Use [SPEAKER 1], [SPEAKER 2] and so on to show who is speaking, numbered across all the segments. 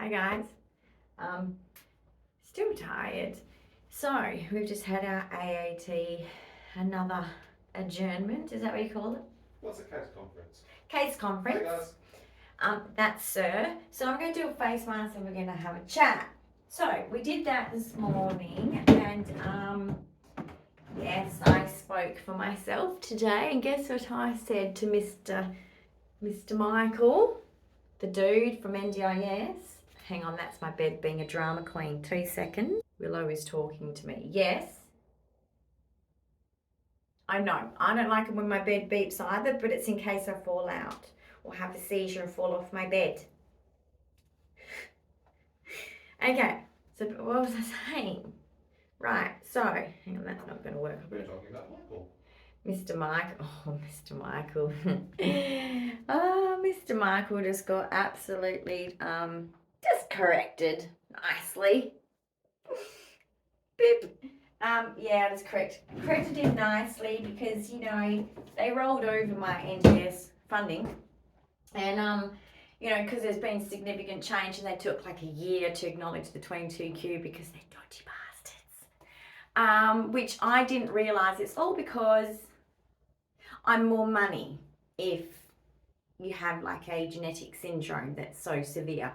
[SPEAKER 1] Hi guys. Still tired. So we've just had our AAT, another adjournment. Is that what you call it?
[SPEAKER 2] What's a case conference?
[SPEAKER 1] Case conference.
[SPEAKER 2] Hey guys.
[SPEAKER 1] That's Sir. So I'm going to do a face mask and we're going to have a chat. So we did that this morning, and yes, I spoke for myself today. And guess what I said to Mr. Michael, the dude from NDIS? Hang on, that's my bed being a drama queen. 2 seconds. Willow is talking to me. Yes. I know. I don't like it when my bed beeps either, but it's in case I fall out or have a seizure and fall off my bed. Okay, so what was I saying? Right, so, hang on, that's not going to work.
[SPEAKER 2] We're talking about Michael.
[SPEAKER 1] Mr. Michael, Mr. Michael. Mr. Michael just got absolutely, just corrected nicely. Boop. Yeah, that's correct. Corrected him nicely because, you know, they rolled over my NDIS funding. And, you know, because there's been significant change and they took like a year to acknowledge the 22Q because they're dodgy bastards. Which I didn't realise. It's all because I'm more money if you have like a genetic syndrome that's so severe.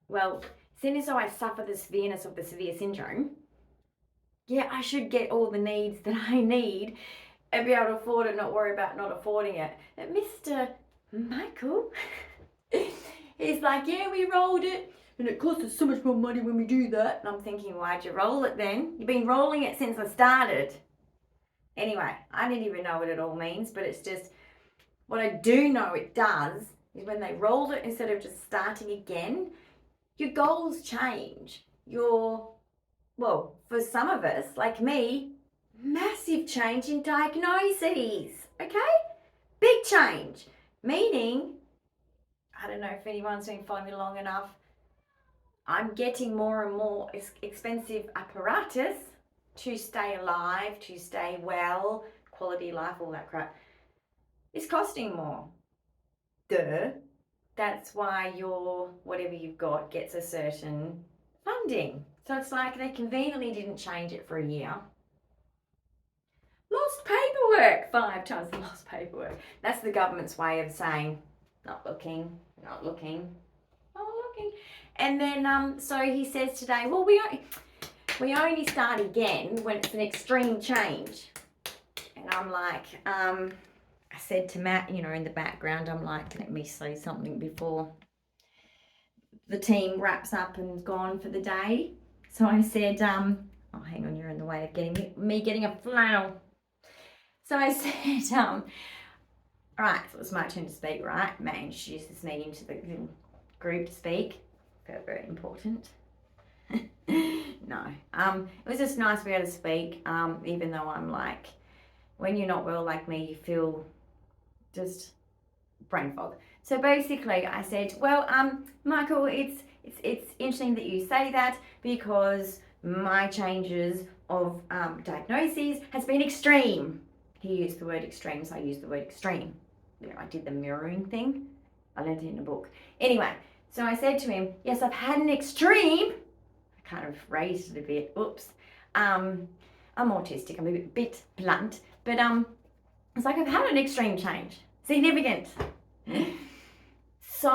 [SPEAKER 1] Well, seeing as though I suffer the severeness of the severe syndrome, yeah, I should get all the needs that I need and be able to afford it, not worry about not affording it. But Mr. Michael, he's like, yeah, we rolled it and it costs us so much more money when we do that. And I'm thinking, why'd you roll it then? You've been rolling it since I started. Anyway, I didn't even know what it all means, but it's just, what I do know it does is when they rolled it, instead of just starting again, your goals change. Well, for some of us, like me, massive change in diagnoses, okay? Big change. Meaning, I don't know if anyone's been following me long enough, I'm getting more and more expensive apparatus to stay alive, to stay well, quality of life, all that crap. It's costing more. Duh. That's why your whatever you've got gets a certain funding. So it's like they conveniently didn't change it for a year. Lost paperwork 5 times. Lost paperwork. That's the government's way of saying, not looking. And then, so he says today, well, we only start again when it's an extreme change. And I'm like, I said to Matt, you know, in the background, I'm like, let me say something before the team wraps up and gone for the day. So I said, oh, hang on, you're in the way of getting a flannel. So I said, all right, so it was my turn to speak, right? Matt introduces me into the group to speak. Felt very important. No, it was just nice to be able to speak, even though I'm like, when you're not well like me, you feel just brain fog. So basically I said, well, Michael, it's interesting that you say that because my changes of diagnoses has been extreme. He used the word extreme, so I used the word extreme. You know, I did the mirroring thing. I learned it in a book. Anyway, so I said to him, yes, I've had an extreme. I kind of raised it a bit. Oops. I'm autistic. I'm a bit blunt. But it's like I've had an extreme change. Significant. So,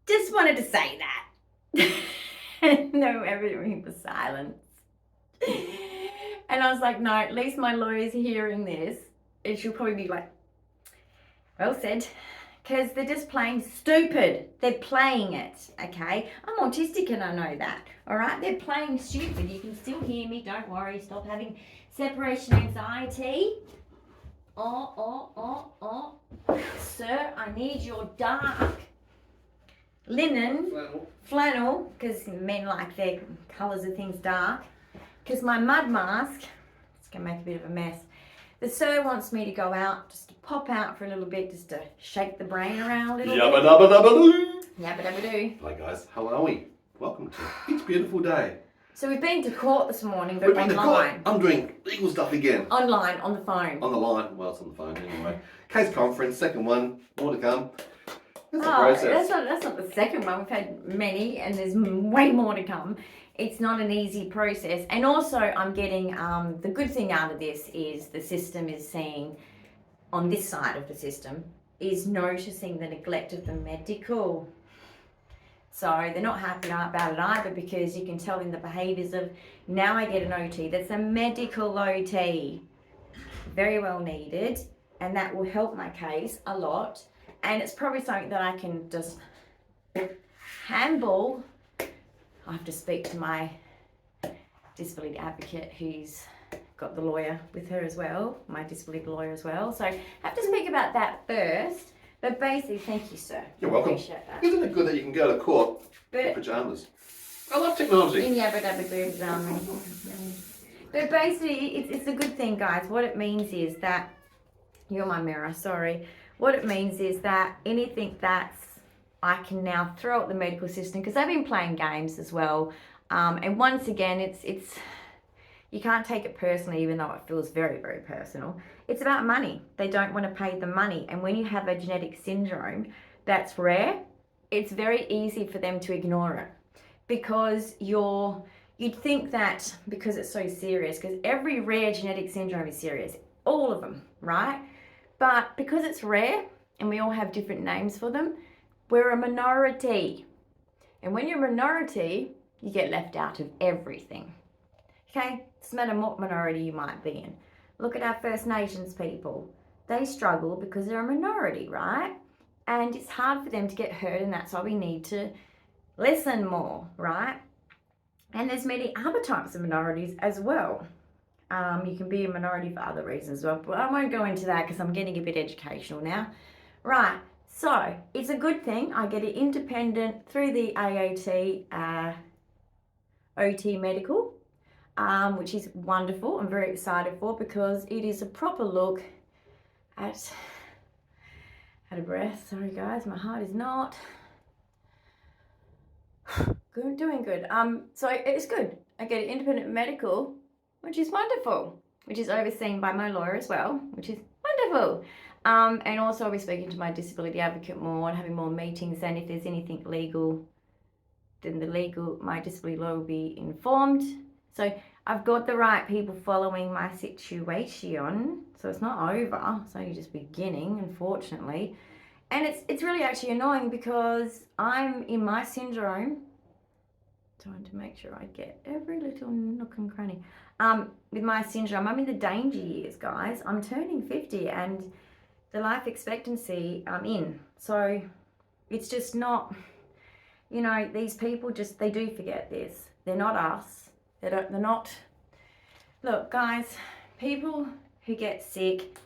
[SPEAKER 1] just wanted to say that. No, everything was silence. And I was like, no, at least my lawyer's hearing this. And she'll probably be like, well said. Because they're just plain stupid. They're playing it, okay? I'm autistic and I know that, all right? They're playing stupid. You can still hear me. Don't worry. Stop having separation anxiety. Oh. Sir, I need your dark linen flannel, because men like their colours of things dark. Because my mud mask, it's going to make a bit of a mess. The sir wants me to go out, just to pop out for a little bit, just to shake the brain around a little bit.
[SPEAKER 2] Yabba dabba dabba doo.
[SPEAKER 1] Yabba dabba doo.
[SPEAKER 2] Hi guys, how are we? Welcome to It's a Beautiful Day.
[SPEAKER 1] So we've been to court this morning, but online.
[SPEAKER 2] I'm doing legal stuff again.
[SPEAKER 1] Online, on the phone.
[SPEAKER 2] On the line, well, it's on the phone anyway. Case conference, second one, more to come. That's a process.
[SPEAKER 1] That's not the second one. We've had many, and there's way more to come. It's not an easy process. And also, I'm getting the good thing out of this is the system is seeing, on this side of the system, is noticing the neglect of the medical. So they're not happy about it either, because you can tell in the behaviours of, now I get an OT that's a medical OT, very well needed, and that will help my case a lot. And it's probably something that I can just handball. I have to speak to my disability advocate, who's got the lawyer with her as well, my disability lawyer as well. So I have to speak about that first. But basically, thank you, sir.
[SPEAKER 2] You're welcome.
[SPEAKER 1] Appreciate that.
[SPEAKER 2] Isn't it good that you can go to court in pyjamas? I love technology.
[SPEAKER 1] In yabba dabba doo. But basically, it's a good thing, guys. What it means is that, you're my mirror, sorry. What it means is that anything that's, I can now throw at the medical system, because they've been playing games as well. And once again, it's you can't take it personally, even though it feels very, very personal. It's about money. They don't want to pay the money. And when you have a genetic syndrome that's rare, it's very easy for them to ignore it, because you'd think that because it's so serious, because every rare genetic syndrome is serious, all of them, right? But because it's rare and we all have different names for them, we're a minority. And when you're a minority, you get left out of everything. Okay, doesn't matter what minority you might be in. Look at our First Nations people. They struggle because they're a minority, right? And it's hard for them to get heard, and that's why we need to listen more, right? And there's many other types of minorities as well. You can be a minority for other reasons as well, but I won't go into that because I'm getting a bit educational now. Right, so it's a good thing. I get it independent through the AAT OT medical. Which is wonderful. I'm very excited for, because it is a proper look at, had a breath, sorry guys, my heart is not good, doing good. So it's good. I get an independent medical, which is wonderful, which is overseen by my lawyer as well, which is wonderful. And also I'll be speaking to my disability advocate more and having more meetings, and if there's anything legal, then my disability lawyer will be informed. So I've got the right people following my situation, so it's not over. It's only just beginning, unfortunately. And it's really actually annoying, because I'm in my syndrome, trying to make sure I get every little nook and cranny. With my syndrome, I'm in the danger years, guys. I'm turning 50, and the life expectancy I'm in. So it's just not, you know, these people just, they do forget this. They're not us. They're not, look guys, people who get sick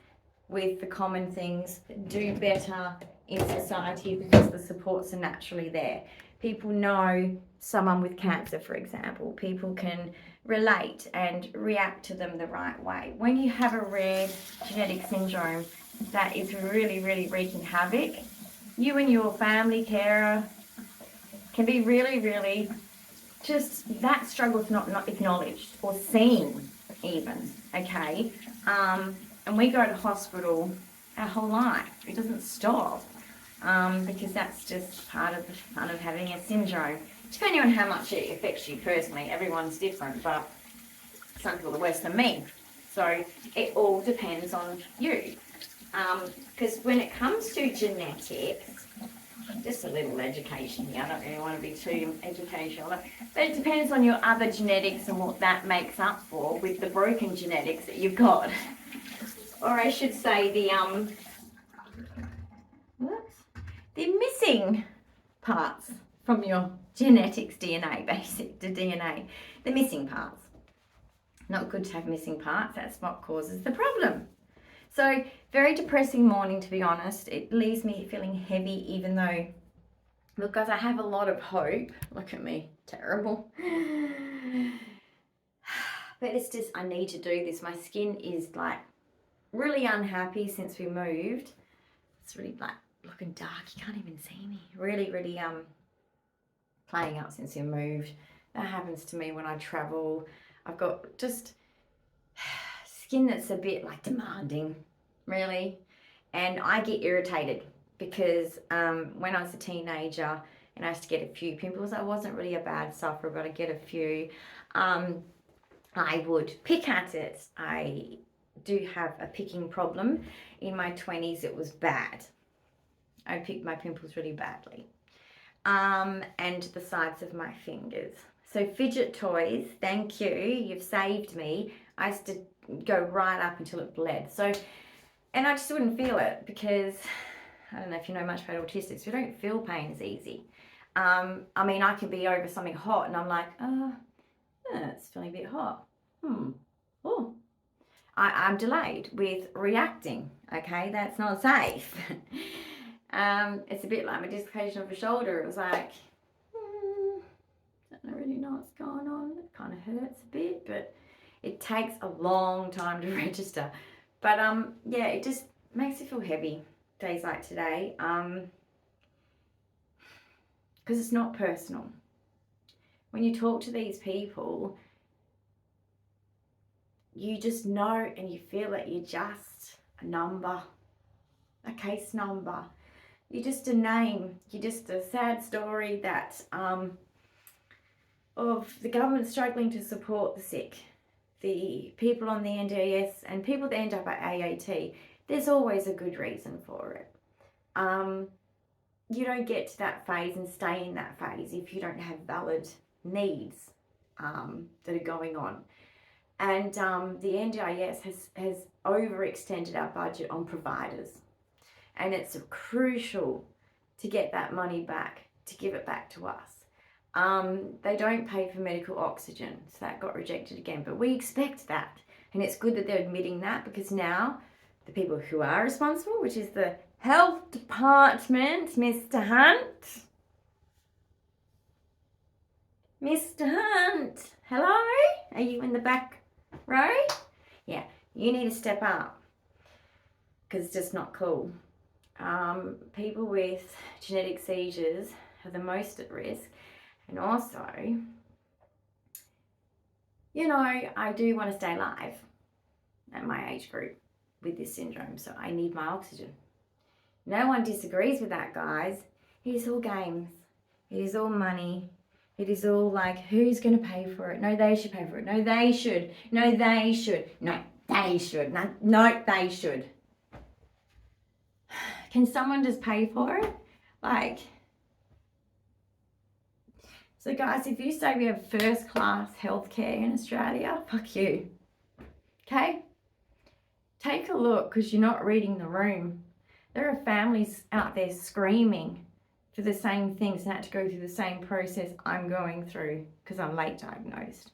[SPEAKER 1] with the common things do better in society because the supports are naturally there. People know someone with cancer, for example. People can relate and react to them the right way. When you have a rare genetic syndrome that is really, really wreaking havoc, you and your family carer can be really, really, just that struggle's not acknowledged or seen even, okay? And we go to hospital our whole life. It doesn't stop, because that's just part of the fun of having a syndrome. Depending on how much it affects you personally, everyone's different, but some people are worse than me. So it all depends on you. Because when it comes to genetics, just a little education here, I don't really want to be too educational, but it depends on your other genetics and what that makes up for with the broken genetics that you've got. Or I should say the missing parts from your genetics DNA, basic to DNA, the missing parts. Not good to have missing parts, that's what causes the problem. So, very depressing morning, to be honest. It leaves me feeling heavy, even though, look guys, I have a lot of hope. Look at me, terrible. But it's just, I need to do this. My skin is like really unhappy since we moved. It's really like looking dark, you can't even see me. Really, really playing up since we moved. That happens to me when I travel. I've got just skin that's a bit like demanding, really, and I get irritated because when I was a teenager and I used to get a few pimples, I wasn't really a bad sufferer, but I get a few. I would pick at it. I do have a picking problem. In my 20s, it was bad. I picked my pimples really badly. And the sides of my fingers. So fidget toys, thank you, you've saved me. I used to go right up until it bled. So, and I just wouldn't feel it because, I don't know if you know much about autistics, we don't feel pain as easy. I mean, I can be over something hot and I'm like, it's feeling a bit hot. Oh, I'm delayed with reacting, okay? That's not safe. It's a bit like my dislocation of the shoulder. It was like, don't really know what's going on. It kind of hurts a bit, but it takes a long time to register. But yeah, it just makes you feel heavy days like today. Because it's not personal. When you talk to these people, you just know and you feel that you're just a number, a case number. You're just a name. You're just a sad story that of the government struggling to support the sick, the people on the NDIS and people that end up at AAT. There's always a good reason for it. You don't get to that phase and stay in that phase if you don't have valid needs that are going on. And the NDIS has overextended our budget on providers. And it's crucial to get that money back, to give it back to us. They don't pay for medical oxygen, so that got rejected again. But we expect that. And it's good that they're admitting that, because now the people who are responsible, which is the health department, Mr. Hunt. Mr. Hunt, hello? Are you in the back row? Yeah, you need to step up, because it's just not cool. People with genetic seizures are the most at risk. And also, you know, I do want to stay alive at my age group with this syndrome, so I need my oxygen. No one disagrees with that, guys. It is all games. It is all money. It is all like, who's going to pay for it? No, they should pay for it. No, they should. No, they should. No, they should. No, they should. Can someone just pay for it? Like, so guys, if you say we have first class healthcare in Australia, fuck you. Okay? Take a look, because you're not reading the room. There are families out there screaming for the same things and had to go through the same process I'm going through because I'm late diagnosed.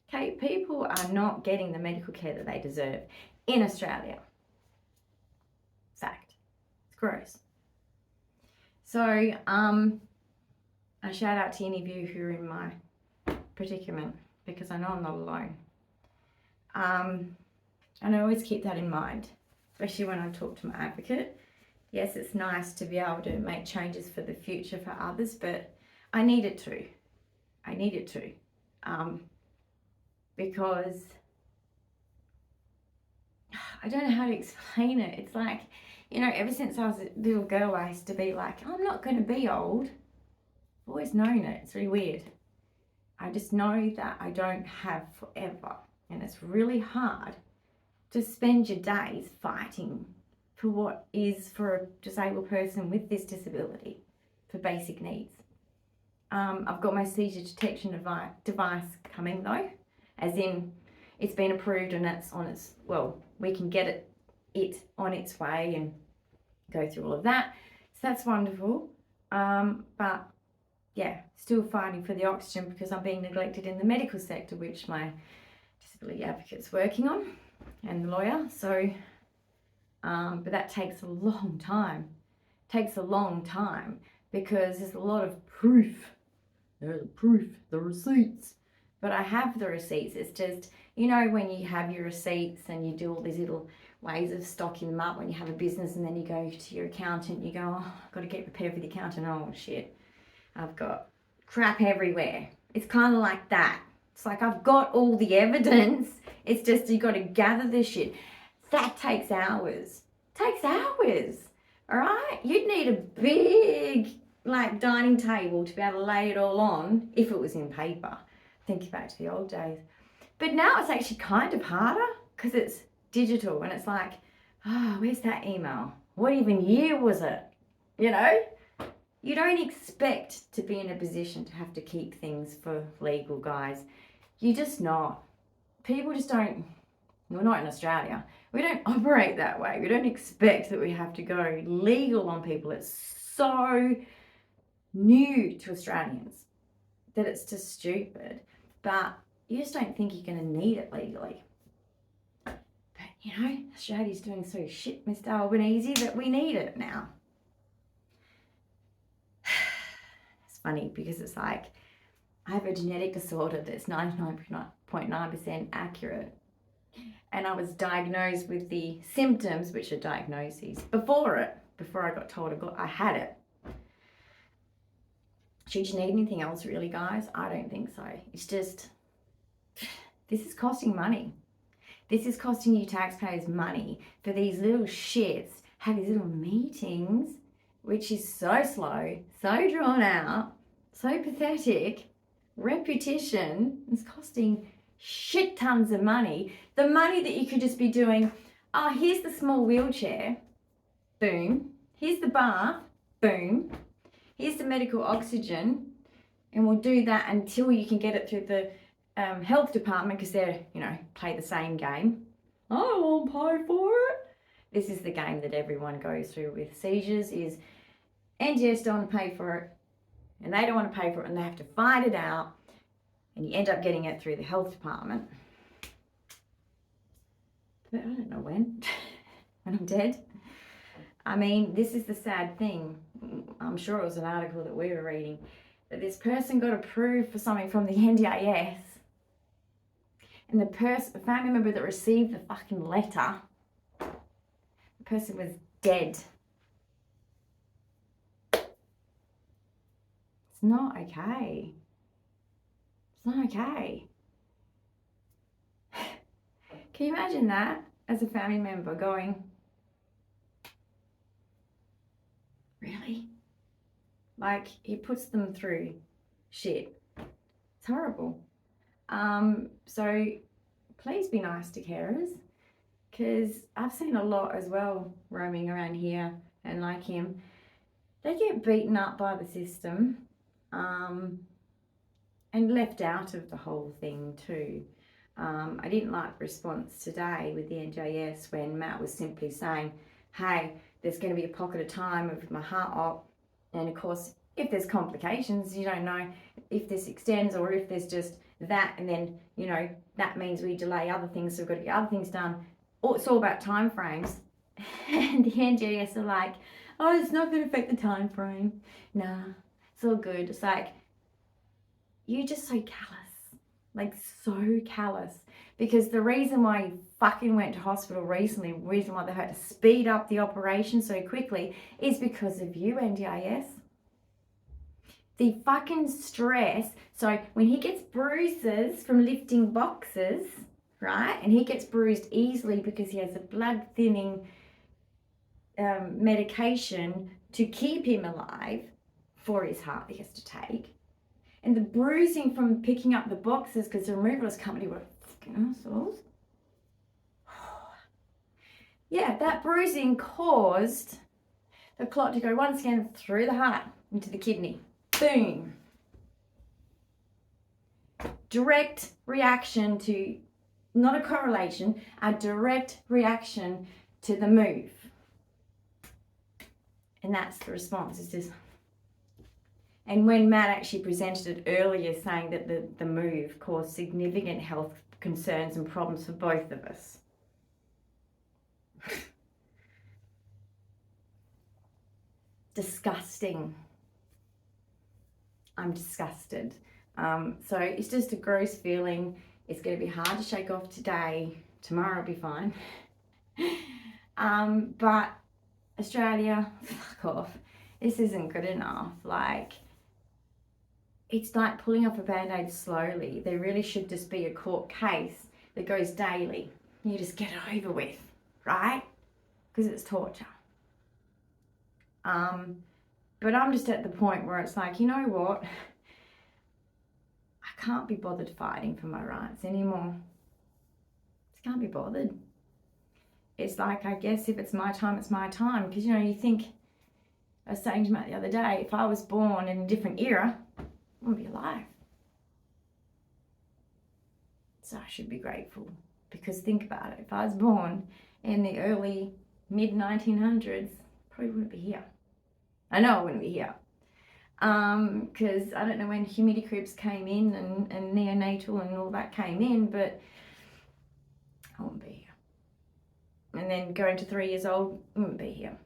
[SPEAKER 1] Okay, people are not getting the medical care that they deserve in Australia. Fact. It's gross. So, a shout out to any of you who are in my predicament, because I know I'm not alone. And I always keep that in mind, especially when I talk to my advocate. Yes, it's nice to be able to make changes for the future for others, but I need it to. I need it to. Because I don't know how to explain it. It's like, you know, ever since I was a little girl, I used to be like, I'm not going to be old. I've always known it. It's really weird. I just know that I don't have forever. And it's really hard to spend your days fighting for what is for a disabled person with this disability, for basic needs. I've got my seizure detection device coming though, as in it's been approved and it's on its, well, we can get it on its way and go through all of that. So that's wonderful. But yeah, still fighting for the oxygen because I'm being neglected in the medical sector, which my disability advocate's working on, and the lawyer. So, but that takes a long time. Takes a long time because there's a lot of proof. There's proof, the receipts. But I have the receipts. It's just, you know, when you have your receipts and you do all these little ways of stocking them up when you have a business, and then you go to your accountant, you go, oh, I've got to get prepared for the accountant. Oh shit, I've got crap everywhere. It's kind of like that. It's like I've got all the evidence. It's just you got to gather this shit. That takes hours. Takes hours. All right? You'd need a big, like, dining table to be able to lay it all on if it was in paper. Thinking back to the old days. But now it's actually kind of harder because it's digital and it's like, oh, where's that email? What even year was it? You know? You don't expect to be in a position to have to keep things for legal, guys. You're just not. People just don't, we're not in Australia. We don't operate that way. We don't expect that we have to go legal on people. It's so new to Australians that it's just stupid. But you just don't think you're going to need it legally. But, you know, Australia's doing so shit, Mr. Albanese, that we need it now. It's funny because it's like, I have a genetic disorder that's 99.9% accurate. And I was diagnosed with the symptoms, which are diagnoses, before I got told I had it. Should you need anything else really, guys? I don't think so. It's just, this is costing money. This is costing you taxpayers money for these little shits, have these little meetings, which is so slow, so drawn out, so pathetic. Repetition is costing shit tons of money. The money that you could just be doing, oh, here's the small wheelchair, boom. Here's the bath, boom. Here's the medical oxygen, and we'll do that until you can get it through the health department because they're, you know, play the same game. I won't pay for it. This is the game that everyone goes through with seizures is NDIS don't want to pay for it, and they don't want to pay for it, and they have to fight it out, and you end up getting it through the health department. But I don't know when. When I'm dead. I mean, this is the sad thing. I'm sure it was an article that we were reading, that this person got approved for something from the NDIS, and the family member that received the fucking letter, the person was dead. It's not okay. It's not okay. Can you imagine that as a family member going, really? Like, he puts them through shit. It's horrible. So please be nice to carers, because I've seen a lot as well roaming around here, and like him, they get beaten up by the system and left out of the whole thing too. I didn't like the response today with the NDIS when Matt was simply saying, hey, there's going to be a pocket of time with my heart op, and of course if there's complications you don't know if this extends or if there's just that, and then, you know, that means we delay other things, so we've got to get other things done. It's all about time frames. And the NDIS are like, oh, it's not going to affect the time frame. Nah, it's all good. It's like, you're just so callous, like so callous, because the reason why you fucking went to hospital recently, the reason why they had to speed up the operation so quickly is because of you, NDIS. The fucking stress. So when he gets bruises from lifting boxes, right, and he gets bruised easily because he has a blood thinning medication to keep him alive for his heart he has to take, and the bruising from picking up the boxes because the removalist company were fucking assholes. Yeah, that bruising caused the clot to go once again through the heart into the kidney. Boom. Direct reaction to, not a correlation, a direct reaction to the move. And that's the response. It's just, and when Matt actually presented it earlier saying that the move caused significant health concerns and problems for both of us. Disgusting. I'm disgusted. So it's just a gross feeling. It's going to be hard to shake off today. Tomorrow will be fine. But Australia, fuck off. This isn't good enough. Like, it's like pulling off a band-aid slowly. There really should just be a court case that goes daily. You just get it over with, right? Because it's torture. But I'm just at the point where it's like, you know what? I can't be bothered fighting for my rights anymore. Just can't be bothered. It's like, I guess if it's my time, it's my time. Because, you know, you think, I was saying to Matt the other day, if I was born in a different era, I wouldn't be alive. So I should be grateful. Because think about it, if I was born in the early, mid-1900s, probably wouldn't be here. I know I wouldn't be here. Because I don't know when humidity cribs came in and neonatal and all that came in, but I wouldn't be here. And then going to 3 years old, I wouldn't be here.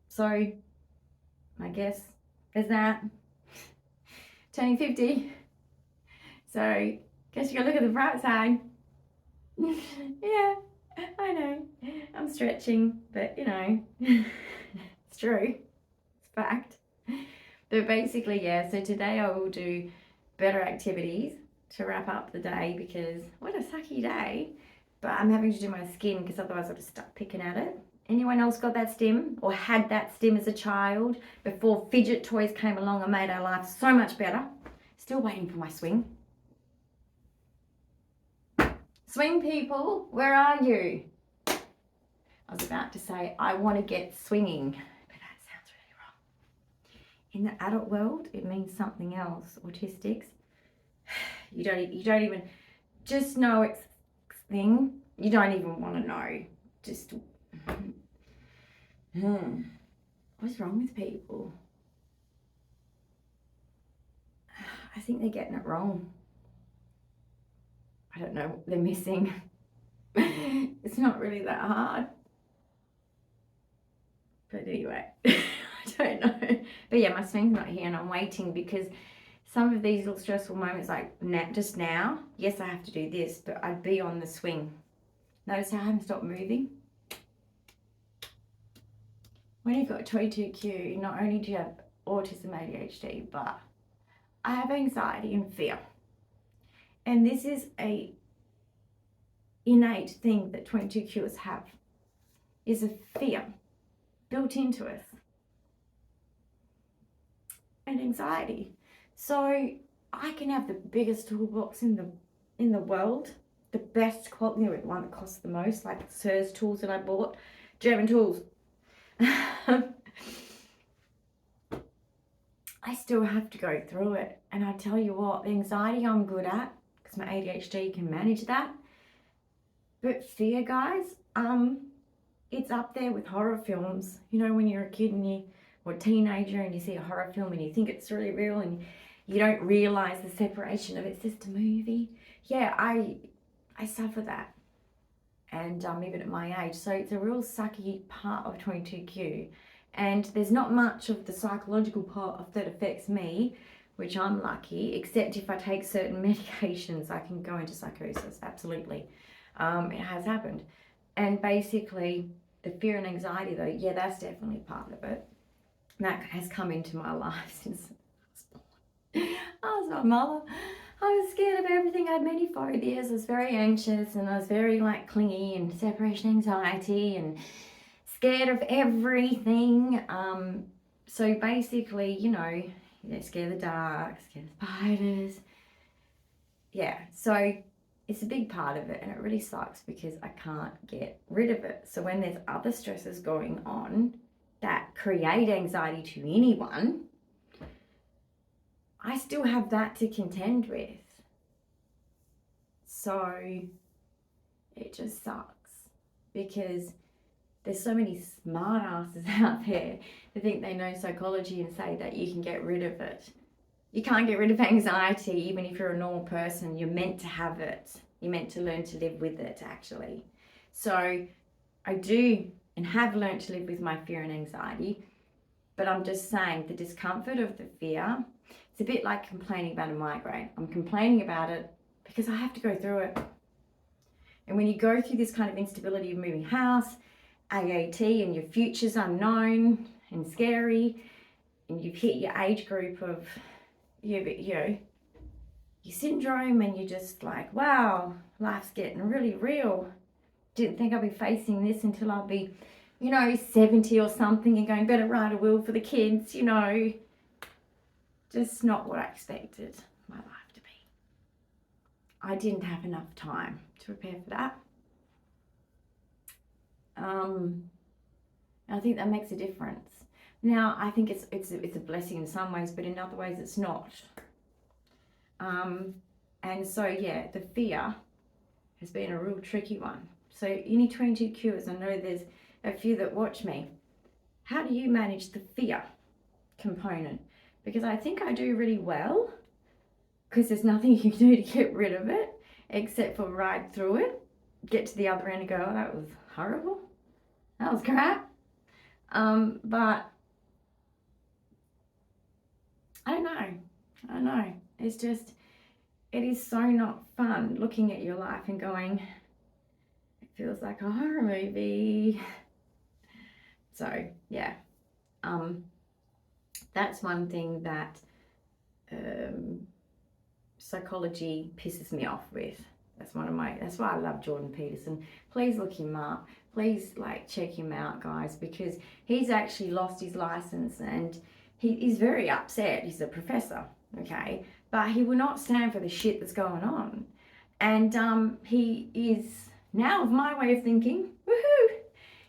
[SPEAKER 1] So, I guess there's that. Turning 50. So, guess you gotta look at the bright side. Yeah, I know. I'm stretching, but you know, it's true. It's fact. But basically, yeah, so today I will do better activities to wrap up the day because what a sucky day. But I'm having to do my skin because otherwise I'll just start picking at it. Anyone else got that stim or had that stim as a child before fidget toys came along and made our life so much better? Still waiting for my swing. Swing people, where are you? I was about to say, I want to get swinging, but that sounds really wrong. In the adult world, it means something else. Autistics, you don't even, just know it's thing. You don't even want to know. Just, what's wrong with people? I think they're getting it wrong. I don't know what they're missing. It's not really that hard. But anyway, I don't know. But yeah, my swing's not here and I'm waiting because some of these little stressful moments, like just now, yes, I have to do this, but I'd be on the swing. Notice how I haven't stopped moving? When you've got 22Q, not only do you have autism, ADHD, but I have anxiety and fear. And this is a innate thing that 22Qers have, is a fear built into us. And anxiety. So I can have the biggest toolbox in the world, the best quality, the one that costs the most, like Sir's tools that I bought, German tools. I still have to go through it. And I tell you what, the anxiety I'm good at, because my ADHD can manage that. But fear, guys, it's up there with horror films. You know, when you're a kid and or a teenager and you see a horror film and you think it's really real and you don't realise the separation of it's just a movie. Yeah, I suffer that. And even at my age. So it's a real sucky part of 22Q. And there's not much of the psychological part that affects me, which I'm lucky, except if I take certain medications, I can go into psychosis, absolutely. It has happened. And basically, the fear and anxiety though, yeah, that's definitely part of it. That has come into my life since I was my mother. I was scared of everything. I had many phobias. I was very anxious and I was very like clingy and separation anxiety and scared of everything. So basically, you know, scared of the dark, scared of spiders. Yeah, so it's a big part of it and it really sucks because I can't get rid of it. So when there's other stresses going on that create anxiety to anyone, I still have that to contend with. So it just sucks because there's so many smart asses out there that think they know psychology and say that you can get rid of it. You can't get rid of anxiety even if you're a normal person. You're meant to have it. You're meant to learn to live with it, actually. So I do and have learned to live with my fear and anxiety, but I'm just saying the discomfort of the fear, it's a bit like complaining about a migraine. I'm complaining about it because I have to go through it. And when you go through this kind of instability of moving house, AAT, and your future's unknown and scary, and you've hit your age group of, your syndrome, and you're just like, wow, life's getting really real. Didn't think I'd be facing this until I'll be you know, 70 or something and going, better write a will for the kids, you know. Just not what I expected my life to be. I didn't have enough time to prepare for that. I think that makes a difference. Now, I think it's a blessing in some ways, but in other ways it's not. And so, yeah, the fear has been a real tricky one. So you need 22 cures. I know there's a few that watch me. How do you manage the fear component? Because I think I do really well, because there's nothing you can do to get rid of it except for ride through it, get to the other end and go, oh, that was horrible. That was crap. But I don't know. It's just, it is so not fun looking at your life and going, it feels like a horror movie. So, yeah. That's one thing that psychology pisses me off with. That's why I love Jordan Peterson. Please look him up. Please check him out, guys, because he's actually lost his license and he's very upset. He's a professor, okay? But he will not stand for the shit that's going on. And he is, now of my way of thinking, woohoo!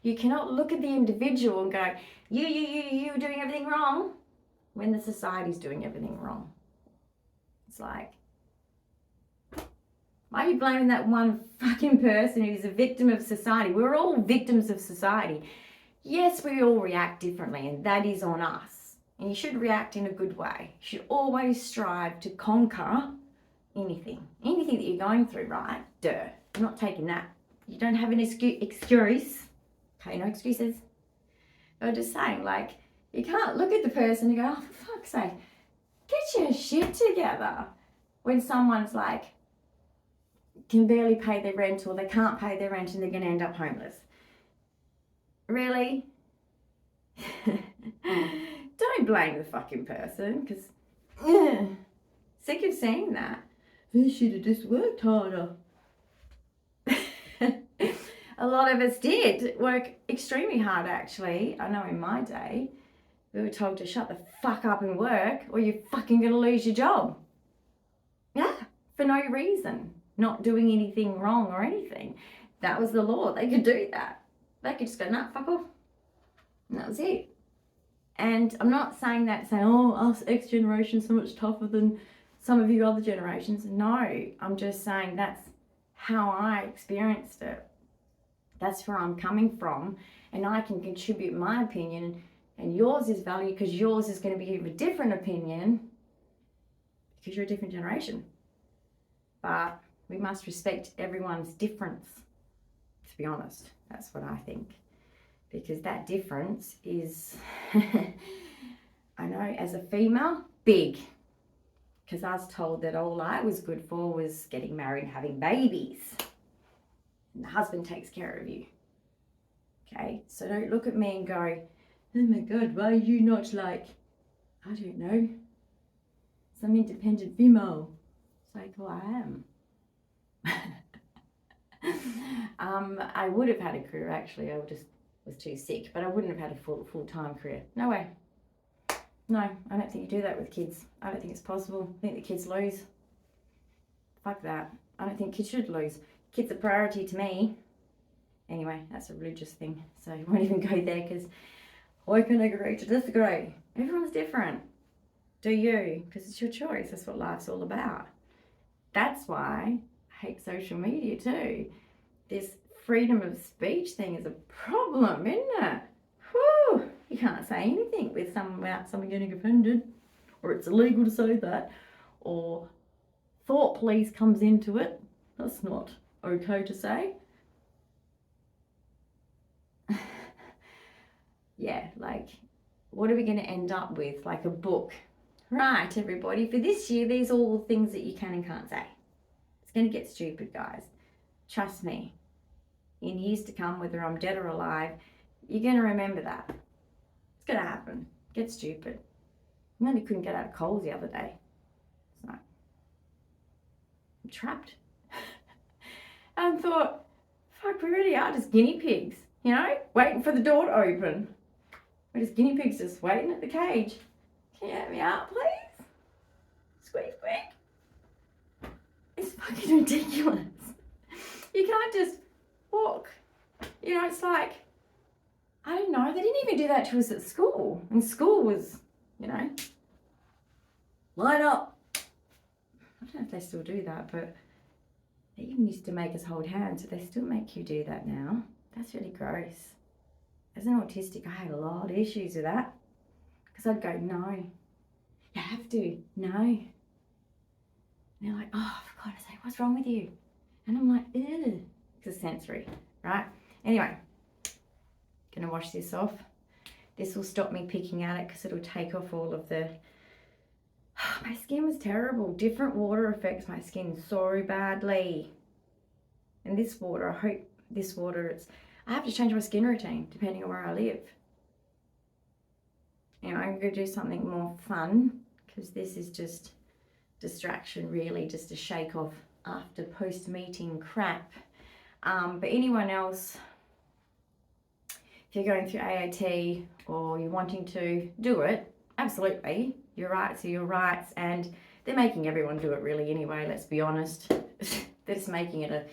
[SPEAKER 1] You cannot look at the individual and go, you doing everything wrong, when the society's doing everything wrong. It's like, why are you blaming that one fucking person who's a victim of society? We're all victims of society. Yes, we all react differently, and that is on us. And you should react in a good way. You should always strive to conquer anything that you're going through, right? Duh. I'm not taking that. You don't have an excuse. Okay, no excuses. I'm just saying, you can't look at the person and go, oh, for fuck's sake, get your shit together. When someone's can barely pay their rent, or they can't pay their rent and they're going to end up homeless. Really? Don't blame the fucking person, because sick of seeing that. They should have just worked harder. A lot of us did work extremely hard, actually. I know in my day, we were told to shut the fuck up and work or you're fucking going to lose your job. Yeah, for no reason. Not doing anything wrong or anything. That was the law. They could do that. They could just go, nah, fuck off. And that was it. And I'm not saying oh, us X generation so much tougher than some of you other generations. No, I'm just saying that's how I experienced it. That's where I'm coming from. And I can contribute my opinion, and yours is valued because yours is going to be of a different opinion because you're a different generation. But we must respect everyone's difference, to be honest. That's what I think. Because that difference is, I know, as a female, big. Because I was told that all I was good for was getting married and having babies. And the husband takes care of you. Okay? So don't look at me and go, oh my God, why are you not I don't know, some independent female? It's like, well, I am. I would have had a career, actually. I just was too sick, but I wouldn't have had a full-time career. No way. No, I don't think you do that with kids. I don't think it's possible. I think the kids lose. Fuck that. I don't think kids should lose. Kids are priority to me. Anyway, that's a religious thing, so I won't even go there because I can agree to disagree. Everyone's different. Do you? Because it's your choice. That's what life's all about. That's why I hate social media too. This freedom of speech thing is a problem, isn't it? Whew! You can't say anything with someone without someone getting offended, or it's illegal to say that, or thought police comes into it. That's not okay to say. Yeah, what are we going to end up with? Like a book. Right, everybody, for this year, these are all the things that you can and can't say. It's going to get stupid, guys. Trust me. In years to come, whether I'm dead or alive, you're going to remember that. It's going to happen. Get stupid. I nearly couldn't get out of Coles the other day. It's like, I'm trapped. And thought, fuck, we really are just guinea pigs. you know, waiting for the door to open. We're just guinea pigs just waiting at the cage. Can you let me out, please? Squeak, squeak. It's fucking ridiculous. You can't just walk. You know, it's like, I don't know, they didn't even do that to us at school. And school was, you know, line up. I don't know if they still do that, but they even used to make us hold hands, so they still make you do that now. That's really gross. As an autistic, I had a lot of issues with that. Because I'd go, no, you have to, no. And they're like, oh, for God's sake, what's wrong with you? And I'm like, ew. It's a sensory, right? Anyway, gonna wash this off. This will stop me picking at it because it'll take off all of the... My skin was terrible. Different water affects my skin so badly. And this water, I hope this water, I have to change my skin routine depending on where I live. You know, I'm going to do something more fun because this is just distraction really, just a shake off after post-meeting crap. But anyone else, if you're going through AAT or you're wanting to do it, absolutely, your rights are your rights, and they're making everyone do it really anyway, let's be honest. They're just making it a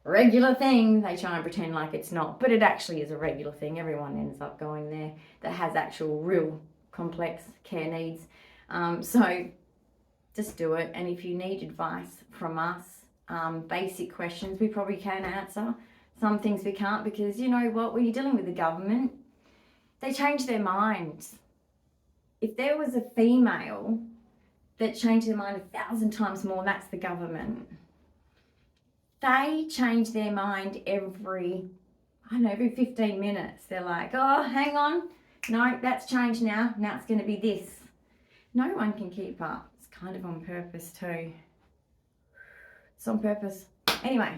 [SPEAKER 1] regular thing. They try and pretend like it's not, but it actually is a regular thing. Everyone ends up going there that has actual real complex care needs. So just do it, and if you need advice from us, basic questions we probably can answer. Some things we can't, because you know what, when you're dealing with the government, they change their minds. If there was a female that changed their mind 1,000 times more, that's the government. They change their mind every 15 minutes. They're like, oh, hang on. No, that's changed now. Now it's going to be this. No one can keep up. It's kind of on purpose too. It's on purpose. Anyway,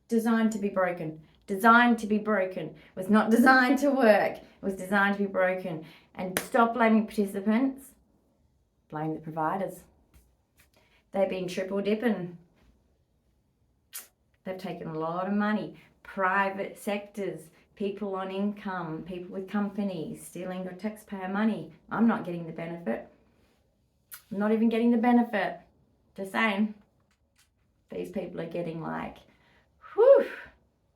[SPEAKER 1] designed to be broken. Designed to be broken. Was not designed to work. It was designed to be broken. And stop blaming participants. Blame the providers. They've been triple dipping. They've taken a lot of money. Private sectors, people on income, people with companies, stealing your taxpayer money. I'm not getting the benefit. I'm not even getting the benefit. Just saying. These people are getting like, whew,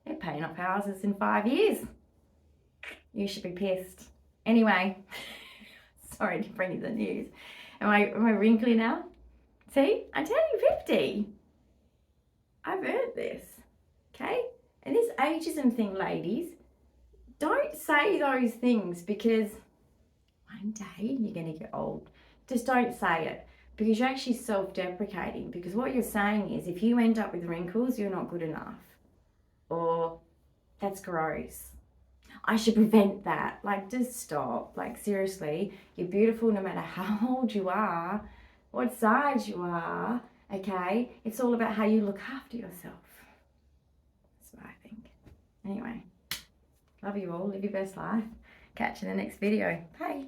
[SPEAKER 1] they're paying off houses in 5 years. You should be pissed. Anyway, sorry to bring you the news. Am I wrinkly now? See, I'm turning 50. I've earned this, okay? And this ageism thing, ladies, don't say those things because one day you're going to get old. Just don't say it, because you're actually self-deprecating, because what you're saying is if you end up with wrinkles, you're not good enough. Or that's gross. I should prevent that. Like, just stop. Like, seriously, you're beautiful no matter how old you are, what size you are, okay? It's all about how you look after yourself. That's what I think. Anyway, love you all. Live your best life. Catch you in the next video. Bye.